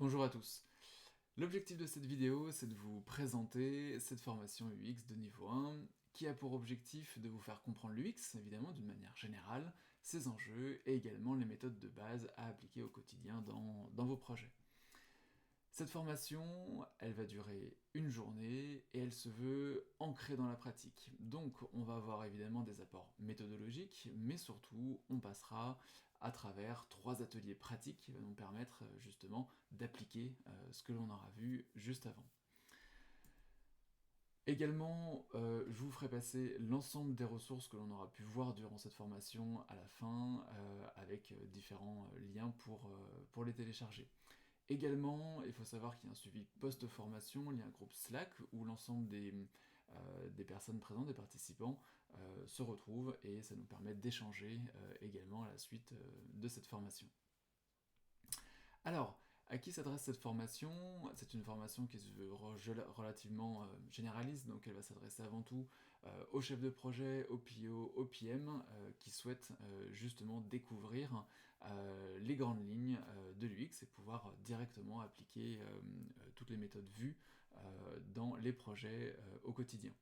Bonjour à tous. L'objectif de cette vidéo, c'est de vous présenter cette formation UX de niveau 1, qui a pour objectif de vous faire comprendre l'UX, évidemment, d'une manière générale, ses enjeux, et également les méthodes de base à appliquer au quotidien dans vos projets. Cette formation, elle va durer une journée, et elle se veut ancrée dans la pratique. Donc on va avoir évidemment des apports méthodologiques, mais surtout on passera à travers 3 ateliers pratiques qui vont nous permettre justement d'appliquer ce que l'on aura vu juste avant. Également, je vous ferai passer l'ensemble des ressources que l'on aura pu voir durant cette formation à la fin, avec différents liens pour les télécharger. Également, il faut savoir qu'il y a un suivi post-formation, il y a un groupe Slack où l'ensemble des personnes présentes, des participants, se retrouvent et ça nous permet d'échanger également à la suite de cette formation. Alors, à qui s'adresse cette formation? C'est une formation qui se veut relativement généraliste, donc elle va s'adresser avant tout aux chefs de projet, aux PO, aux PM, qui souhaitent justement découvrir les grandes lignes de l'UX et pouvoir directement appliquer toutes les méthodes vues dans les projets au quotidien.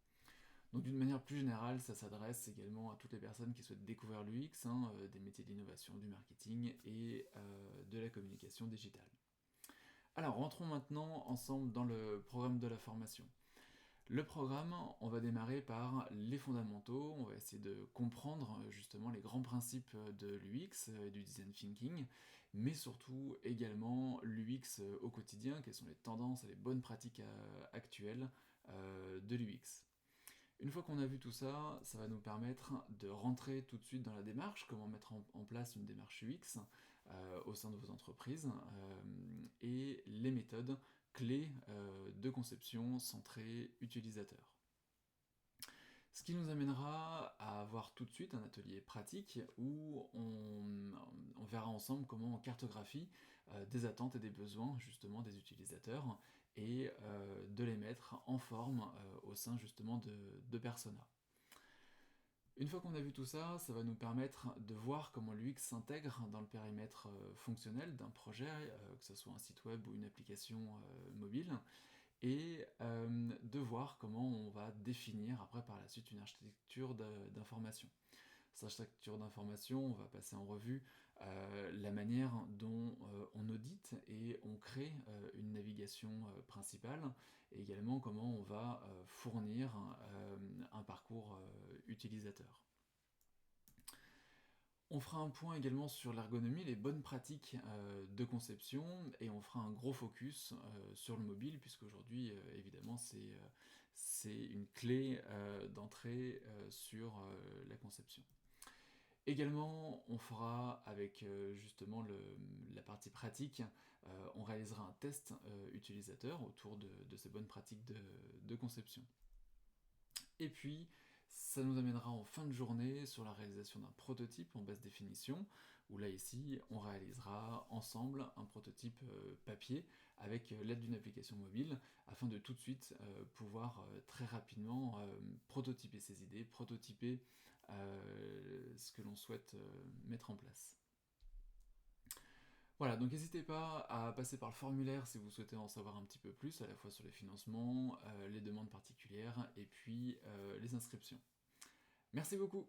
Donc d'une manière plus générale, ça s'adresse également à toutes les personnes qui souhaitent découvrir l'UX, des métiers d'innovation, du marketing et de la communication digitale. Alors, rentrons maintenant ensemble dans le programme de la formation. Le programme, on va démarrer par les fondamentaux, on va essayer de comprendre justement les grands principes de l'UX et du design thinking, mais surtout également l'UX au quotidien, quelles sont les tendances et les bonnes pratiques actuelles de l'UX. Une fois qu'on a vu tout ça, ça va nous permettre de rentrer tout de suite dans la démarche, comment mettre en place une démarche UX au sein de vos entreprises, et les méthodes clés de conception centrée utilisateur. Ce qui nous amènera à avoir tout de suite un atelier pratique où on verra ensemble comment on cartographie des attentes et des besoins justement des utilisateurs et de les mettre en forme au sein justement de Persona. Une fois qu'on a vu tout ça, ça va nous permettre de voir comment l'UX s'intègre dans le périmètre fonctionnel d'un projet, que ce soit un site web ou une application mobile, et de voir comment on va définir après par la suite une architecture d'information. Cette architecture d'information, on va passer en revue la manière dont on audite et on crée une navigation principale, et également comment on va fournir un parcours utilisateur. On fera un point également sur l'ergonomie, les bonnes pratiques de conception, et on fera un gros focus sur le mobile, puisque aujourd'hui, évidemment, c'est une clé d'entrée sur la conception. Également, on fera avec justement la partie pratique, on réalisera un test utilisateur autour de ces bonnes pratiques de conception. Et puis, ça nous amènera en fin de journée sur la réalisation d'un prototype en basse définition, où là ici, on réalisera ensemble un prototype papier avec l'aide d'une application mobile, afin de tout de suite pouvoir très rapidement prototyper ses idées, prototyper ce que l'on souhaite mettre en place. Voilà, donc n'hésitez pas à passer par le formulaire si vous souhaitez en savoir un petit peu plus, à la fois sur les financements, les demandes particulières et puis les inscriptions. Merci beaucoup!